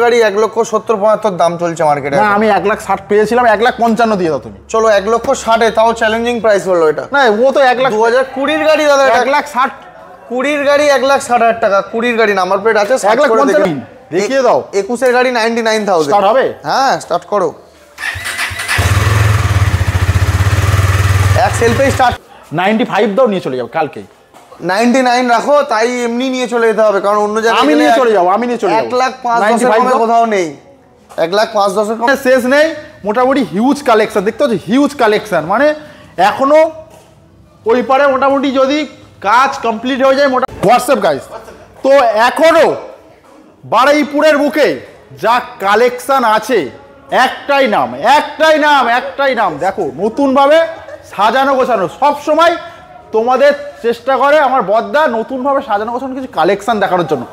গাড়ি 1,70,75 দাম চলছে মার্কেটে। না আমি 1,60,000 পেয়েছিলাম, 1,55,000 দিয়ে দাও তুমি। চলো 1,60,000, তাও চ্যালেঞ্জিং প্রাইস হলো এটা। না ও তো 1,00,000 2020 গাড়ি দাদা, 1,60,000 20 গাড়ি 1,60,000 টাকা। 20 গাড়ি নাম্বার প্লেট আছে, 1,55,000 দেখিয়ে দাও। 21 গাড়ি 99,000 স্টার্ট হবে। হ্যাঁ স্টার্ট করো, এক সেলফে স্টার্ট। 95 দাও, নিয়ে চলে যাও কালকে। 99 রাখো, তাই এমনি নিয়ে চলে যেতে হবে, কারণ অন্য জায়গায় আমি নিয়ে চলে যাবো, আমি নিয়ে চলে যাবো। 1,05,10,000 কোথাও নেই, 1,05,10,000 শেষ নেই। মোটামুটি হিউজ কালেকশন দেখতে হচ্ছে, হিউজ কালেকশন, মানে এখনো ওই পারে মোটামুটি যদি কাজ কমপ্লিট হয়ে যায় মোটা। হোয়াটসঅ্যাপ গাইস, তো এখনো বারুইপুরের বুকে যা কালেকশন আছে, একটাই নাম, একটাই নাম, একটাই নাম। দেখো নতুনভাবে সাজানো গোছানো, সব সময় তোমাদের চেষ্টা করে আমার বদ্দা নতুনভাবে সাজানো গোছানো কিছু কালেকশন দেখানোর জন্য।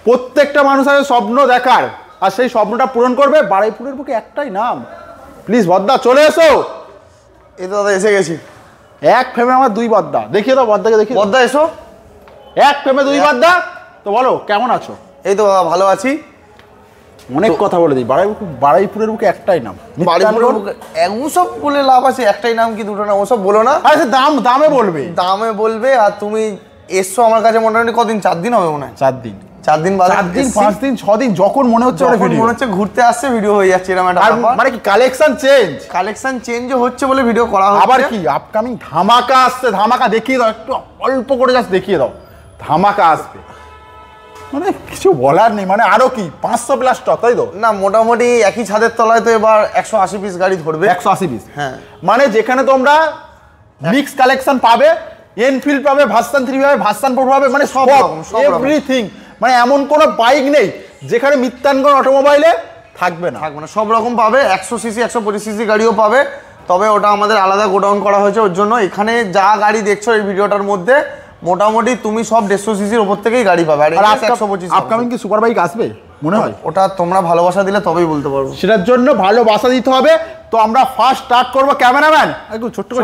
প্রত্যেকটা মানুষ আছে স্বপ্ন দেখার, আর সেই স্বপ্নটা পূরণ করবে। বারুইপুরের বুকে একটাই নাম, প্লিজ বদ্দা চলে এসো। এই তো দাদা এসে গেছি। এক ফ্রেমে আমার দুই বদ্দা, দেখিয়ে দাও বদ্দাকে, দেখিয়ে বদ্দা এসো। এক ফ্রেমে দুই বদ্দা। তো বলো কেমন আছো? এই তো ভালো আছি। অনেক কথা বলে দিই, বারুইপুরের বুকে একটাই নাম। বারুইপুরের বুকে ওসব বলে লাভ আছে? একটাই নাম কি দুটো নাম? ওসব বলো না। আচ্ছা দামে বলবে, দামে বলবে। আর তুমি এসছো আমার কাছে মোটামুটি কদিন, 4 দিন হবে মনে হয়। 4 দিন, 4 দিন বাদে, 4 দিন 5 দিন 6 দিন, যখন মনে হচ্ছে মনে হচ্ছে ঘুরতে আসছে ভিডিও হয়ে যাচ্ছে এরকম একটা ব্যাপার। মানে কি কালেকশন চেঞ্জ হচ্ছে বলে ভিডিও করা হচ্ছে। আবার কি আপকামিং ধামাকা আসছে, ধামাকা দেখিয়ে দাও, একটু অল্প করে জাস্ট দেখিয়ে দাও, ধামাকা আসবে। মানে কিছু বলার নেই, মানে আরো কি 500+ স্টক, তাই তো? না মোটামুটি একই ছাদের তলায় তো এবার 180 পিস গাড়ি ধরবে। 180 পিস, হ্যাঁ। মানে যেখানে তোমরা মিক্স কালেকশন পাবে, এনফিল্ড পাবে, ভার্সন 3 পাবে, ভার্সন 4 পাবে, মানে সব রকম এভরিথিং। মানে এমন কোনো বাইক নেই যেখানে মিত্তানগণ অটোমোবাইলে থাকবে না, সব রকম পাবে। 100 সিসি 125 সিসি গাড়িও পাবে, তবে ওটা আমাদের আলাদা গোডাউন করা হয়েছে ওর জন্য। এখানে যা গাড়ি দেখছো এই ভিডিওটার মধ্যে মোটামুটি তুমি সব 150 সিসির উপর থেকেই গাড়ি পাবে। আর 125 আপকামিং কি সুপার বাইক আসবে মনে হয়? ওটা তোমরা ভালোবাসা দিলে তবেই বলতে পারবো। সেটার জন্য ভালোবাসা দিতে হবে। তো আমরা ফার্স্ট স্টার্ট করবো। ক্যামেরাম্যান একটু ছোট্ট করে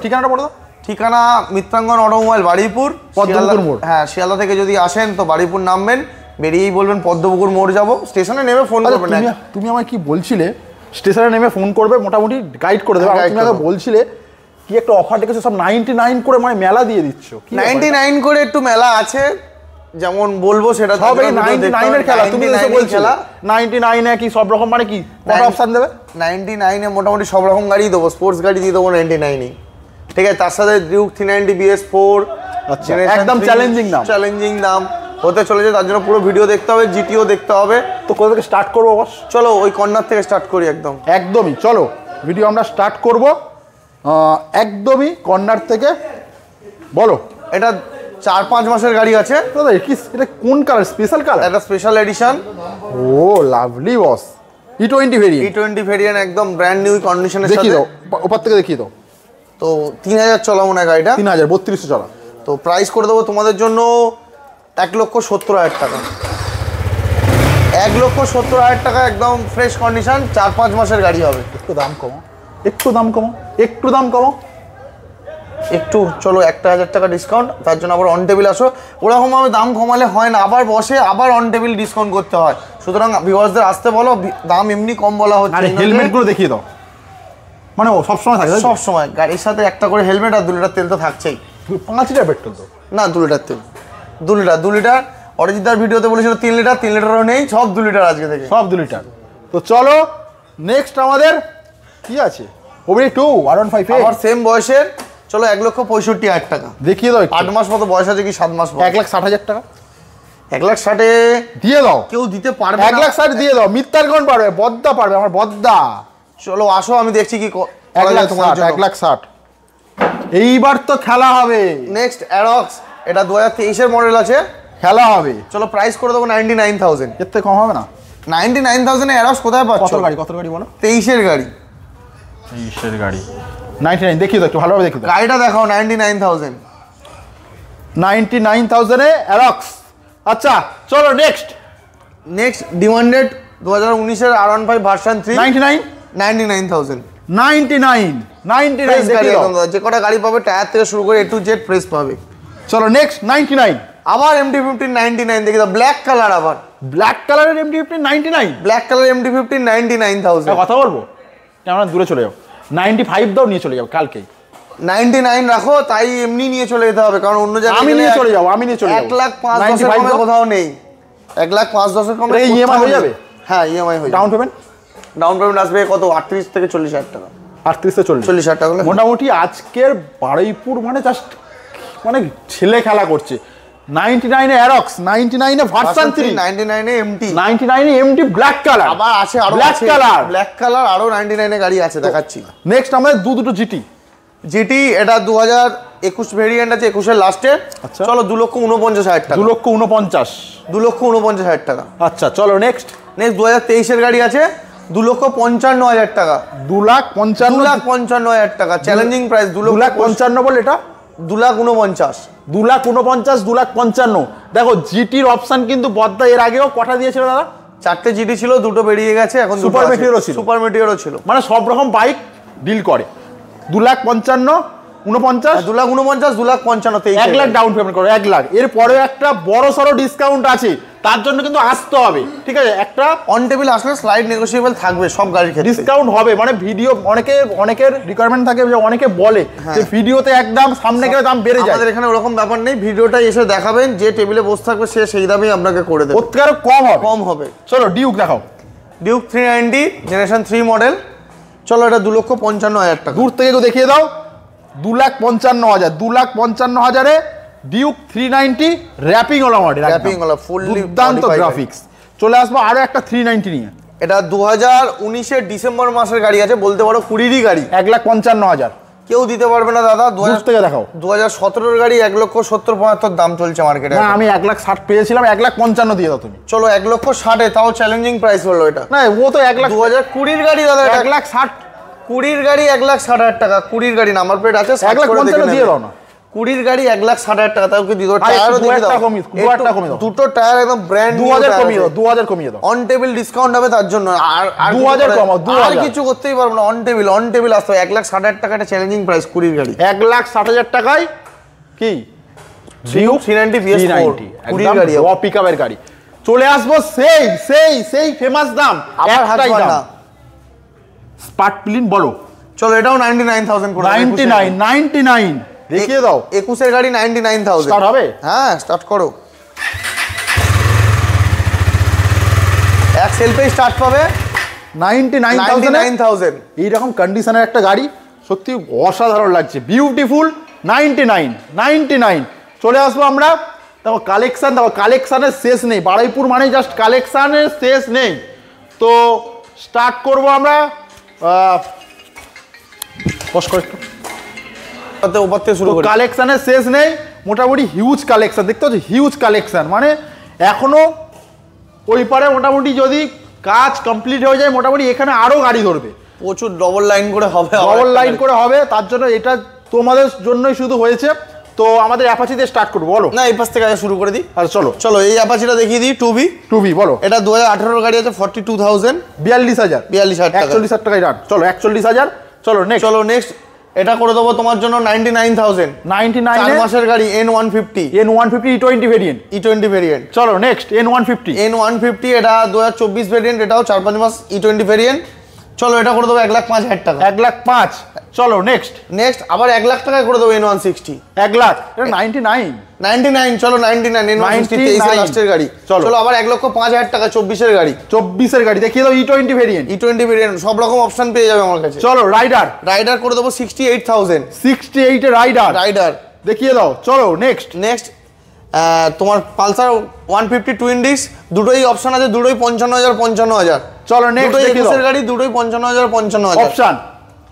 ঠিকানাটা বলে দাও। ঠিকানা মিত্রাঙ্গন অটোমোবাইল বারুইপুর, পদ্মপুকুর মোড়। হ্যাঁ, শিয়ালদা থেকে যদি আসেন তো বারুইপুর নামবেন, বেরিয়েই বলবেন পদ্মপুকুর মোড় যাবো, স্টেশনে নেমে ফোন করবেন। তুমি আমায় কি বলছিলে স্টেশনে নেমে ফোন করবে, মোটামুটি গাইড করে দেবে। তুমি আমাকে বলছিলে কি একটা অফার দেখেছো, সব 99 করে মানে মেলা দিয়ে দিচ্ছ। 99 করে একটু মেলা আছে, যেমন বলবো সেটা সব এই 99 এর খেলা। তুমি এসে বলছিলে 99 এ কি সব রকম, মানে কি কত অপশন দেবে? 99 এ মোটামুটি সব রকম গাড়ি দেবো, স্পোর্টস গাড়ি দিয়ে দেবো 99 এ, ঠিক আছে। তার সাথে ডিউক 390 BS4, আচ্ছা একদম চ্যালেঞ্জিং দাম হতে চলেছে। তার জন্য পুরো ভিডিও দেখতে হবে, জিটিও দেখতে হবে। তো কোথা থেকে স্টার্ট করবো বস? চলো ওই কর্নার থেকে স্টার্ট করি। একদমই চলো ভিডিও আমরা স্টার্ট করব একদমই কর্নার থেকে। বলো, এটা 4-5 মাসের গাড়ি আছে দাদা। এটা কোন কালার? স্পেশাল কালার, এটা স্পেশাল এডিশন। ও লাভলি বস। E20 ভেরিয়েন্ট, একদম ব্র্যান্ড নিউ কন্ডিশনের সাথে। দেখিয়ে দাও উপর থেকে, দেখিয়ে দাও। তো 3000 চলা মনে হয় গাড়িটা, 3000 3200 চলা। তো প্রাইস করে দেবো তোমাদের জন্য 1,70,000 টাকা। 1,70,000 টাকা একদম ফ্রেশ কন্ডিশন, 4-5 মাসের গাড়ি হবে। একটু দাম কমো, একটু দাম কমো। একটু চলো 1,000 টাকা ডিসকাউন্ট। তার জন্য আবার অন টেবিল আসো। ওরকমভাবে দাম কমালে হয় না, আবার বসে আবার অন টেবিল ডিসকাউন্ট করতে হয়। সুতরাং ভিউয়ার্সদের আসতে বলো, দাম এমনি কম বলা হচ্ছে। আরে হেলমেটগুলো দেখিয়ে দাও, মানে ও সবসময় থাকে, সবসময় গাড়ির সাথে একটা করে হেলমেট আর 2 লিটার তেল তো থাকছেই। 5 লিটার পেট্রোল তো না, 2 লিটার তেল, 2 লিটার। অরিজিৎদার ভিডিওতে বলেছিল 3 লিটারও নেই, সব 2 লিটার আজকে থেকে, সব 2 লিটার। তো চলো নেক্সট আমাদের কি আছে? ওবি 2 R15 আমার সেম বয়সের। চলো 1,65,000 টাকা দেখিয়ে দাও। 8 মাস মতো বয়স আছে কি 7 মাস? 1,60,000 টাকা। 1,60,000 দিয়ে দাও। কেউ দিতে পারবে? 1,60,000 দিয়ে দাও। মিত্তারগণ পারবে, বদ্দা পারবে, আমার বদ্দা। চলো আসো, আমি দেখছি কি 1,60,000। এইবার তো খেলা হবে। নেক্সট অ্যারক্স, এটা 2023 এর মডেল আছে, খেলা হবে। চলো প্রাইস করে দেবো 99,000। এর থেকে কম হবে না? 99,000 এ অ্যারক্স কোথায় পাচ্ছ? কত গাড়ি বলো? 23 এর গাড়ি। 99 দেখিয়ে দাও, একটু ভালোভাবে দেখিয়ে দাও। গাড়িটা দেখাও। 99,000 এ অ্যারক্স। আচ্ছা চলো নেক্সট ডিমান্ডেড 2019 এর R15 ভার্সন 3, 99,000। 99 যে কটা গাড়ি পাবে টায়ার থেকে শুরু করে A to Z ফ্রেশ পাবে। চলো নেক্সট 99। আবার MT-15 99 দেখি দাও, ব্ল্যাক কালার। আবার ব্ল্যাক কালারের MT-15 99। Black colour MT-15 99,000। কথা বলবো আমরা দূরে চলে যাও, 95 দাও নিয়ে চলে যাও কালকেই। 99 রাখো, তাই এমনি নিয়ে চলে যেতে হবে, কারণ অন্য জায়গায় আমি নিয়ে চলে যাবো, আমি নিয়ে চলে যাবো। 1,05,10,000 কমে কোথাও নেই। 1,05,10,000 কমে EMI হয়ে যাবে? হ্যাঁ EMI হয়ে যাবে। ডাউন পেমেন্ট আসবে কত? 38 থেকে 40,000 টাকা। 38 থেকে 40,000 টাকা মোটামুটি আজকের বারুইপুর মানে জাস্ট মানে ছেলে খেলা করছে। 99 এ অ্যারক্স, 99 এ ভার্সন 3, 99 এ MT, 99 এ MT ব্ল্যাক কালার, আবার আছে আরো ব্ল্যাক কালার, ব্ল্যাক কালার আরো 99 এ গাড়ি আছে, দেখাচ্ছি। নেক্সট আমাদের দুটো জিটি, এটা 2021 ভেরিয়েন্ট আছে, 21 এর লাস্টে। চলো 2,49,000 টাকা। 2,49,000 টাকা। আচ্ছা চলো নেক্সট 2023 এর গাড়ি আছে, 2,55,000 টাকা। 2,55,000 টাকা চ্যালেঞ্জিং প্রাইস। 2,55,000 বল, এটা 2,49,000। 2,49,000 দেখো জিটির অপশন কিন্তু বদ্দা এর আগেও কটা দিয়েছিল দাদা? 4টে জিটি ছিল, 2টো বেরিয়ে গেছে, এখন সুপার মেটিওরও ছিল, মানে সব রকম বাইক ডিল করে। 2,55,000, 49, 2,49,000, 2,55,000, 1 লাখ ডাউন পেমেন্ট করো, 1 লাখ। এরপরে একটা বড় সড়ো ডিসকাউন্ট আছে, তার জন্য কিন্তু আসতে হবে, ঠিক আছে? একটা অন টেবিল আসলে স্লাইড নেগোশিয়েবল থাকবে সব গাড়ির ক্ষেত্রে, ডিসকাউন্ট হবে। মানে ভিডিও অনেকের রিকোয়ারমেন্ট থাকে, যে অনেকে বলে যে ভিডিওতে একদম সামনে গেলে দাম বেড়ে যায়। আমাদের এখানে ওরকম ব্যাপার নেই, ভিডিওটা এসে দেখাবেন, যে টেবিলে বসে থাকবে সে সেই দামেই আপনাকে করে দেবে, প্রত্যেক কম হবে। চলো ডিউক দেখাও, ডিউক 390 জেনারেশন 3 মডেল। চলো এটা 2,55,000 টাকা। দূর থেকে কেউ দেখিয়ে দাও। 2,55,000, 2,55,000 Duke 390 wrapping OLA model, wrapping OLA fully দুর্দান্ত গ্রাফিক্স। চলে আসবো আরো একটা 390 নিয়ে। এটা 2019 এর ডিসেম্বর মাসের গাড়ি আছে, বলতে পারো 20-ই গাড়ি। 1,55,000 কেউ দিতে পারবে না দাদা। 2000 থেকে দেখাও। 2017 এর গাড়ি 1,70,75,000 দাম চলছে মার্কেটে। না আমি 1,60,000 পেয়েছিলাম, 1,55,000 দিয়ে দাও তুমি। চলো 1,60,000-এ, তাও চ্যালেঞ্জিং প্রাইস হলো এটা। না ও তো 1,00,000 2020 গাড়ি দাদা, 1,60,000 20 গাড়ি 1,60,000 টাকা। 20 গাড়ি নাম্বার প্লেট আছে, 1,55,000 দিয়ে দাও না। 20 গাড়ি 1,60,000 টাকা, তাও কি দিও? টায়ারও দেখে দাও, দুটো টায়ার একদম ব্র্যান্ড নিউ। 2,000 কমিয়ে দাও। অন টেবিল ডিসকাউন্ট হবে তার জন্য। আর 2,000 কমাও, 2,000 আর কিছু করতেই পারবো না। অন টেবিল আসতে 1,60,000 টাকা, একটা চ্যালেঞ্জিং প্রাইস 20 গাড়ি। 1,60,000 টাকায় কি ডিউক 390 PS4 20 গাড়ি, ও পিকআপের গাড়ি। চলে আসবো সেই ফেমাস দাম, আবার হাতই না। স্পার্ক প্লিন বলো। চলো এটাও 99,000 করে। 99 দেখিয়ে দাও। 21 এর গাড়ি 99,000 স্টার্ট হবে? হ্যাঁ স্টার্ট করো, এক সেলফে স্টার্ট পাবে 99,000। এইরকম কন্ডিশনের একটা গাড়ি সত্যি অসাধারণ লাগছে, বিউটিফুল। 99 চলে আসবো আমরা। দেখো কালেকশন, দেখো কালেকশনের শেষ নেই। বারুইপুর মানে জাস্ট কালেকশনের শেষ নেই। তো স্টার্ট করবো আমরা। কালেকশনের শেষ নেই, মোটামুটি হিউজ কালেকশন দেখতে হচ্ছে, হিউজ কালেকশন। মানে এখনো ওই পারে মোটামুটি যদি কাজ কমপ্লিট হয়ে যায়, মোটামুটি এখানে আরো গাড়ি ধরবে, প্রচুর ডবল লাইন করে হবে, তার জন্য এটা তোমাদের জন্যই শুধু হয়েছে। তো আমাদের অ্যাপাচিতে স্টার্ট করবো, বলো না এই পাশ থেকে শুরু করে দিই। আর চলো এই অ্যাপাচিটা দেখিয়ে দিই। 2B বলো। এটা 2018 গাড়ি আছে, 42,000, 42,000 41,000 টাকায় রান। চলো 41,000। চলো নেক্সট এটা করে দেবো তোমার জন্য 99,000, 99 মাসের গাড়ি N150 E20 ভেরিয়েন্ট। চলো নেক্সট N150 এটা 2024 ভেরিয়েন্ট, এটাও 4-5 মাস E20 ভেরিয়েন্ট। চলো এটা করে দেবো 1,05,000 টাকা। 1,05,000। চলো নেক্সট আবার 1 লাখ টাকায় করে দেবো N160। 1 লাখ, এটা 99। চলো 99 N160 23 এর লাস্টের গাড়ি। চলো আবার 1,05,000 টাকা 24 এর গাড়ি দেখিয়ে দাও। E20 ভেরিয়েন্ট সব রকম অপশন পেয়ে যাবে আমার কাছে। চলো রাইডার করে দেবো 68,000। 68 এর রাইডার দেখিয়ে দাও। চলো নেক্সট তোমার পালসার 150 টুইন ডিস্ক, দুটোই অপশন আছে, দুটোই 55,000। চলো নেক্সট দেখিয়ে দাও। গাড়ি দুটোই 55,000 অপশন।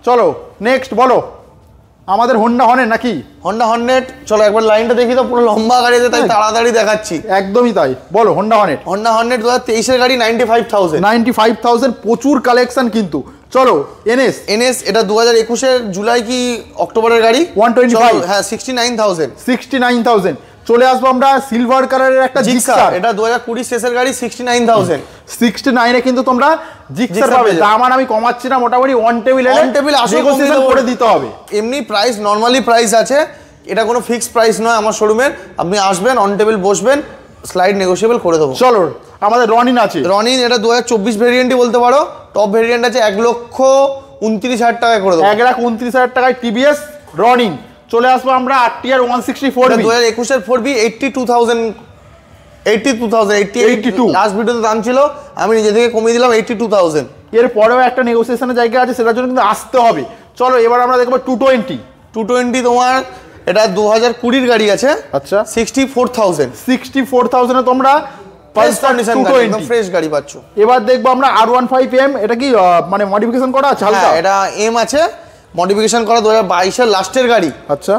চলো নেক্সট বলো। আমাদের হোন্ডা হর্নেট নাকি? Honda Hornet. চলো একবার লাইনটা দেখি তো, পুরো লম্বা গাড়ি আছে তাই তাড়াতাড়ি দেখাচ্ছি। একদমই তাই, বলো। হোন্ডা হর্নেট 2023 এর গাড়ি 95,000। প্রচুর কালেকশন কিন্তু। চলো এনএস এটা 2021 এর জুলাই কি অক্টোবরের গাড়ি, 125। হ্যাঁ 69,000। চলে আসবো আমরা সিলভার কালারের একটা জিক্সার। এটা 2020 শেষের গাড়ি 69,000। এ কিন্তু তোমরা জিক্সার পাবে। দাম আর আমি কমাচ্ছি না, মোটামুটি অন টেবিল নেগোসিয়েশন করে দিতে হবে। এমনি প্রাইস নরমালি প্রাইস আছে, এটা কোনো ফিক্সড প্রাইস নয় আমার শোরুমের। আপনি আসবেন, অন টেবিল বসবেন, স্লাইড নেগোশিয়েবল করে দেবো। চলো আমাদের রনিন আছে, রনিন এটা 2024 ভেরিয়েন্টই বলতে পারো, টপ ভেরিয়েন্ট আছে 1,29,000 টাকায় করে দেবো। 1,29,000 টাকায় টিভিএস রনিন। চলে আসবো আমরা RTR 164B 2021-এর 4B 82,000 লাস্ট ভিডিওতে দাম ছিল, আমি নিজে থেকে কমিয়ে দিলাম 82,000। এর পরেও একটা নেগোসিয়েশনের জায়গা আছে, সেটার জন্য কিন্তু আসতে হবে। চলো এবার আমরা দেখবো 220 তোমার এটা 2020-র গাড়ি আছে। আচ্ছা 64,000 তোমরা ফ্রেশ গাড়ি পাচ্ছ। এবার দেখবো আমরা R15M, এটা কি মানে মডিফিকেশন করা আছে হালকা? এটা এম আছে, মডিফিকেশন করা 2022-এর লাস্টের গাড়ি। আচ্ছা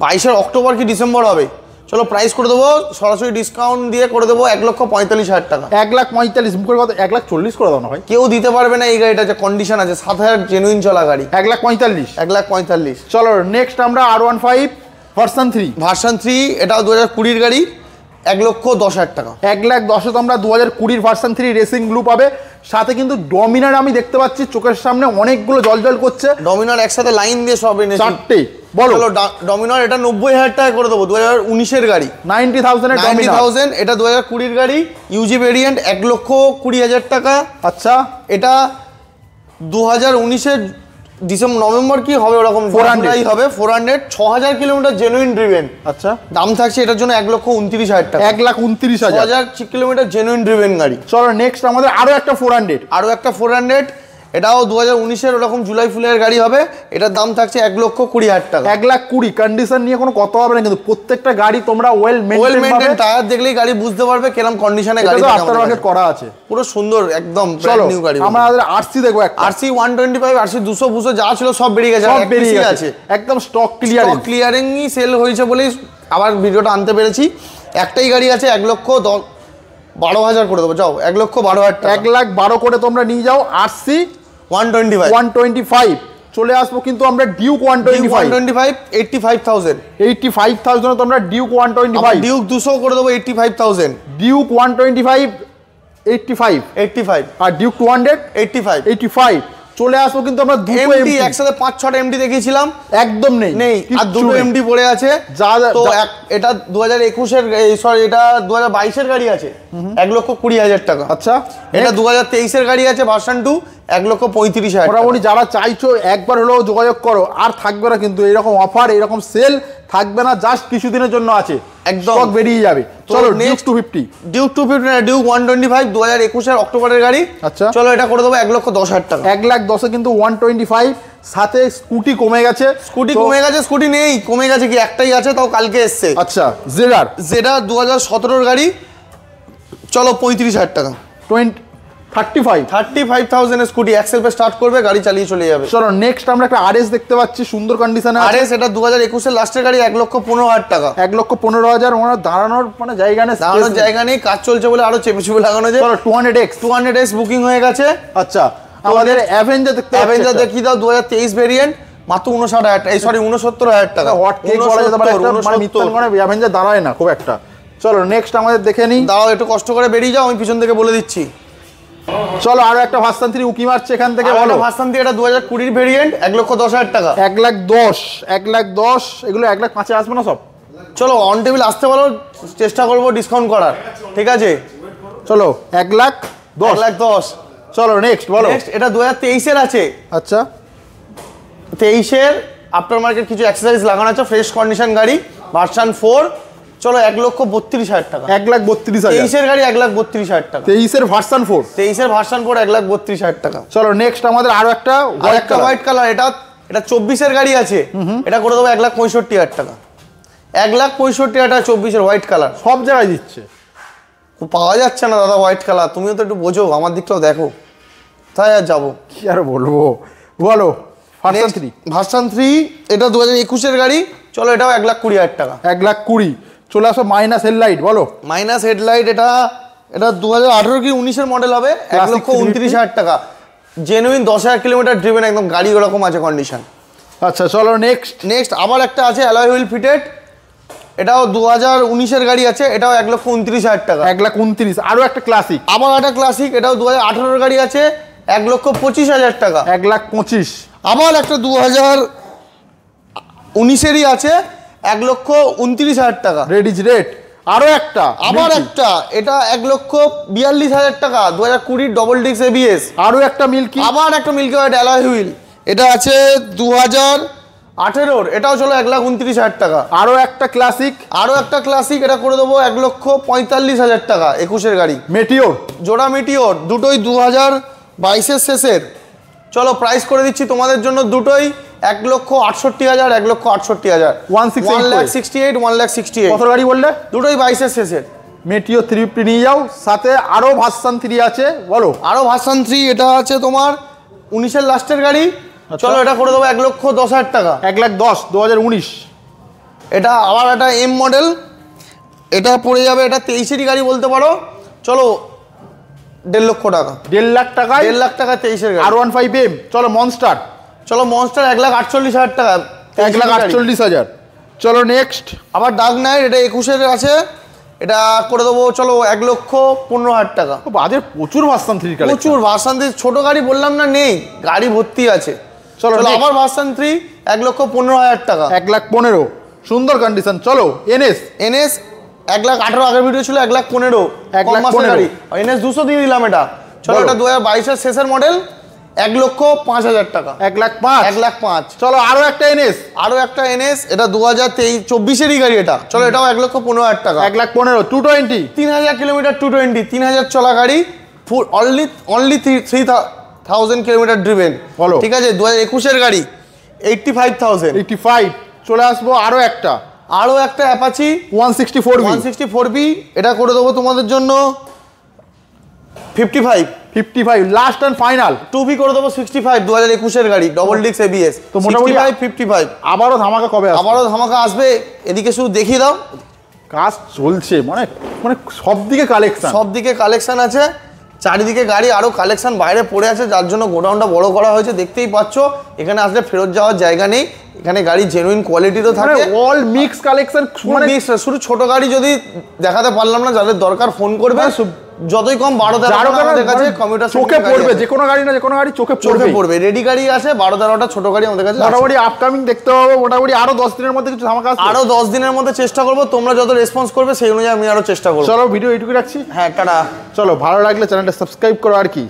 22-এর অক্টোবর কি ডিসেম্বর হবে। চলো প্রাইস করে দেবো, সরাসরি ডিসকাউন্ট দিয়ে করে দেবো 1,45,000 টাকা। 1,45,000 মুখের কথা 1,40,000 করে দাও না ভাই। কেউ দিতে পারবে না এই গাড়িটা, যে কন্ডিশন আছে 7,000 জেনুইন চলা গাড়ি। 1,45,000 1,45,000। চলো নেক্সট আমরা R15 ভার্সন 3 এটাও 2020-র গাড়ি, 1,10,000 টাকা। 1,10,000 তোমরা 2020 ভার্সন 3 রেসিং ব্লু পাবে। সাথে কিন্তু ডমিনার আমি দেখতে পাচ্ছি চোখের সামনে অনেকগুলো জল করছে। ডমিনার একসাথে লাইন দিয়ে সব এনেছি, 4টে। বলো ডমিনার এটা 90,000 টাকা করে দেবো, 2019-এর গাড়ি। 90,000 এটা 2020-র গাড়ি, ইউজি ভেরিয়েন্ট, 1,20,000 টাকা। আচ্ছা এটা 2019-এর নভেম্বর কি হবে ওরকম 400 হবে, 400 6,000 কিলোমিটার জেনুইন ড্রিভেন। আচ্ছা দাম থাকছে এটার জন্য 1,29,000 টাকা। 1,29,000 6,000 কিলোমিটার জেনুইন ড্রিভেন গাড়ি। চলো নেক্সট আমাদের আরো একটা 400, এটাও 2019-এর ওরকম জুলাই ফুলের গাড়ি হবে। এটার দাম থাকছে 1,20,000 টাকা। 1,20,000 কন্ডিশন নিয়ে কোনো কথা হবে না, কিন্তু প্রত্যেকটা গাড়ি তোমরা ওয়েল মেইনটেইন টায়ার দেখলেই গাড়ি বুঝতে পারবে কিরকম কন্ডিশনে গাড়ি আফটার মার্কেট করা আছে, পুরো সুন্দর একদম ব্র্যান্ড নিউ গাড়ি। আমাদের আরসি দেখো, একটা RC 125 RC 200 যা ছিল সব বেরিয়ে গেছে, সব বেরিয়ে গেছে, একদম স্টক ক্লিয়ারিংই সেল হয়েছে বলেই আবার ভিডিওটা আনতে পেরেছি। একটাই গাড়ি আছে, 1,12,000 করে দেবো। যাও 1,12,000 টাকা। 1,12,000 করে তোমরা নিয়ে যাও। RC 125 চলে আসবো কিন্তু আমরা ডিউক 125 85,000 তোমরা ডিউক 125, ডিউক 200 করে দেবো 85,000, ডিউক 125 85 আর ডিউক 200 85। চলে আসবো কিন্তু আমরা দুটো এমডি একসাথে 5-6টা এমডি দেখিয়েছিলাম, একদম নেই আর দুটো এমডি পড়ে আছে। তো এটা 2021-এর সরি এটা 2022-এর গাড়ি আছে, 1,20,000 টাকা। আচ্ছা এটা 2023-এর গাড়ি আছে ভার্সন 2, 1,35,000। মোটামুটি যারা চাইছো একবার হলেও যোগাযোগ করো, আর থাকবে না কিন্তু এরকম অফার, এরকম সেল থাকবে না, জাস্ট কিছুদিনের জন্য আছে, একদম বেরিয়ে যাবে। চলো নেক্সট 250 না, ডিউক 125 2021-এর অক্টোবরের গাড়ি। আচ্ছা চলো এটা করে দেবো 1,10,000 টাকা। 1,10,000 কিন্তু 125। সাথে স্কুটি কমে গেছে, স্কুটি নেই, কমে গেছে কি একটাই আছে, তাও কালকে এসছে। আচ্ছা জেডার 2017-এর গাড়ি, চলো 35,000 টাকা। 35,000 স্কুটি এক্সেল পে স্টার্ট করবে, গাড়ি চালিয়ে চলে যাবে। চলো নেক্সট আমরা একটা আরএস দেখতে পাচ্ছি সুন্দর কন্ডিশনে। আরএস এটা 2021-এর লাস্টের গাড়ি, 1,15,000 টাকা। 1,15,000 ওনার দাঁড়ানোর মানে জায়গা নেই, কাজ চলছে বলে আরো চেপে লাগানো যায়। 200X বুকিং হয়ে গেছে। আচ্ছা আমাদের অ্যাভেঞ্জার দেখি দাও, 2023 ভেরিয়েন্ট, মাত্র 69,000 টাকা। হট কেক বলা যেতে পারে, মানে মিথ্যান করে অ্যাভেঞ্জার দাঁড়ায় না খুব একটা। চলো নেক্সট আমাদের দেখে নিই, দাঁড়াও একটু কষ্ট করে বেরিয়ে যাও, আমি পিছন থেকে বলে দিচ্ছি। চলো আরো একটা ভার্সন 3 উকি মারছে এখান থেকে, বলো। ভার্সন 3 এটা 2020 ভেরিয়েন্ট, 1,10,000 টাকা। 1,10,000 এগুলো 1,05,000 আসবে না সব? চলো অন টেবিল আসতে বলো, চেষ্টা করবো ডিসকাউন্ট করার, ঠিক আছে? চলো 1,10,000। চলো নেক্সট বলো। এটা 2023-এর আছে। আচ্ছা 23-এর আফটার মার্কেট কিছু অ্যাক্সেসরিজ লাগানো আছে, ফ্রেশ কন্ডিশন গাড়ি, ভার্সন 4। চলো 1,32,000 টাকা। 1,32,000 23-এর গাড়ি 1,32,000 টাকা। 23-এর ভার্সন 4 1,32,000 টাকা। চলো নেক্সট আমাদের আরো একটা হোয়াইট কালার, এটা 24-এর গাড়ি আছে, এটা করে দেবো 1,65,000 টাকা। 1,65,000 টাকা 24-এর হোয়াইট কালার, সব জায়গায় দিচ্ছে, পাওয়া যাচ্ছে না দাদা হোয়াইট কালার। তুমিও তো একটু বোঝো, আমার দিকটাও দেখো, তাই আর যাবো কি আর বলবো, বলো। ভার্সন 3 এটা 2021-এর গাড়ি, চলো এটাও 1,20,000 টাকা। 1,20,000। চলে আসো মাইনাস হেডলাইট, বলো। মাইনাস হেডলাইট এটা 2018 কি 19-এর মডেল হবে, 1,29,000 টাকা। জেনুইন 10,000 কিলোমিটার ড্রিভেন, একদম গাড়ি ওরকম আছে কন্ডিশন। আচ্ছা চলো নেক্সট আবার একটা আছে অ্যালয় হুইল ফিটেড, এটাও 2019-এর গাড়ি আছে, এটাও 1,29,000 টাকা। 1,29,000। আরো একটা ক্লাসিক, আবার একটা ক্লাসিক, এটাও 2018-এর গাড়ি আছে, 1,25,000 টাকা। 1,25,000। আবার একটা 2019-এরই আছে, 1,29,000 টাকা। Red is red. আরো একটা আবার একটা, এটা 1,42,000 টাকা, 2020 ডবল ডিস্ক এবিএস। আরো একটা মিল্কি, আবার একটা মিল্কি হোয়াইট অ্যালয় হুইল, এটা আছে 2018, এটাও চলো 1,29,000 টাকা। আরো একটা ক্লাসিক, আরো একটা ক্লাসিক, এটা করে দেবো 1,45,000 টাকা, 21-এর গাড়ি, মেটিওর, জোড়া মিটিওর, দুটোই 2022-এর শেষের। চলো প্রাইস করে দিচ্ছি তোমাদের জন্য দুটোই 1,68,000, 1,68,000, 1,68,000, 1,68,000। কত গাড়ি বললে? দুটোই 22-এর শেষের। মেটিও 350 নিয়ে যাও, সাথে আরো ভার্সন 3 আছে, বলো। আরো ভার্সন 3, এটা আছে তোমার 19-এর লাস্টের গাড়ি। চলো এটা করে দেবো 1,10,000 টাকা, 1,10,000, 2019। এটা আবার একটা এম মডেল, এটা পড়ে যাবে, এটা 23-এরই গাড়ি বলতে পারো। চলো 1.5 লক্ষ টাকা, 1.5 লাখ টাকায় 1.5 লাখ টাকা 23-এর গাড়ি। R15M। চলো মনস্টার, চলো মনস্টার 1,48,000 টাকা, 1,48,000। চলো নেক্সট, আবার ডার্ক নাইট, এটা 21-এর আছে, এটা করে দেবো চলো 1,15,000 টাকা। বাজে প্রচুর ভার্সন 3 কালেকশন, প্রচুর ভার্সন 3, ছোট গাড়ি বললাম না নেই, গাড়ি ভর্তি আছে। চলো চলো আবার ভার্সন 3, 1,15,000 টাকা, 1,15,000, সুন্দর কন্ডিশন। চলো এনএস, এনএস 1,18,000, আগের ভিডিও ছিল 1,15,000, 1,15,000 গাড়ি, এনএস 200 দিয়ে দিলাম এটা। চলো বলো। এটা 2022-এর শেষের মডেল, 1,05,000 টাকা, 1,05,000। 1,05,000। চলো আরো একটা এনএস, আরো একটা এনএস, এটা 2023-24-এরই গাড়ি, এটা চলো এটাও 1,15,000 টাকা, 1,15,000, 220। 3,000 কিলোমিটার 220, 3,000 চলা গাড়ি, অনলি 3,000 কিলোমিটার ড্রিভেন। বলো। ঠিক আছে, 2021-এর গাড়ি, 85,000। 85। চলে আসবো আরো একটা, আরো একটা অ্যাপাচি 164B, 164B, এটা করে দেবো তোমাদের জন্য 55। 55 লাস্ট এন্ড ফাইনাল। 2B করে দেবো 65, 2021-এর গাড়ি, ডবল ডিস্ক এবিএস। তো মোটামুটি 55। আবারও ধামাকা কবে আসবে? আবারও ধামাকা আসবে, এদিকে শুধু দেখিয়ে দাও, কাজ চলছে, মানে মানে সব দিকে কালেকশন, সব দিকে কালেকশন আছে, চারিদিকে গাড়ি, আরো কালেকশন বাইরে পড়ে আছে, যার জন্য গোডাউনটা বড় করা হয়েছে, দেখতেই পাচ্ছ। এখানে আসলে ফেরত যাওয়ার জায়গা নেই, এখানে গাড়ি জেনুইন কোয়ালিটিরও মানে থাকে, অল মিক্স কালেকশন। মানে শুধু ছোট গাড়ি যদি দেখাতে পারলাম না, যাদের দরকার ফোন করবে, যতই কম 12-13 আমাদের কাছে কমিউটার চোখে পড়বে, যে কোনো গাড়ি না যে কোনো গাড়ি চোখে পড়বে, রেডি গাড়ি আছে, 12-13টা ছোট গাড়ি আমাদের কাছে মোটামুটি আপকামিং দেখতে হবে। মোটামুটি আরো 10 দিনের মধ্যে কিছু ধামাকা আসবে, আরো 10 দিনের মধ্যে চেষ্টা করবো, তোমরা যত রেসপন্স করবে সেই অনুযায়ী আমি আরো চেষ্টা করবো। চলো ভিডিও এইটুকু রাখছি। হ্যাঁ, টাটা। চলো ভালো লাগলে চ্যানেলটা সাবস্ক্রাইব করো আর কি।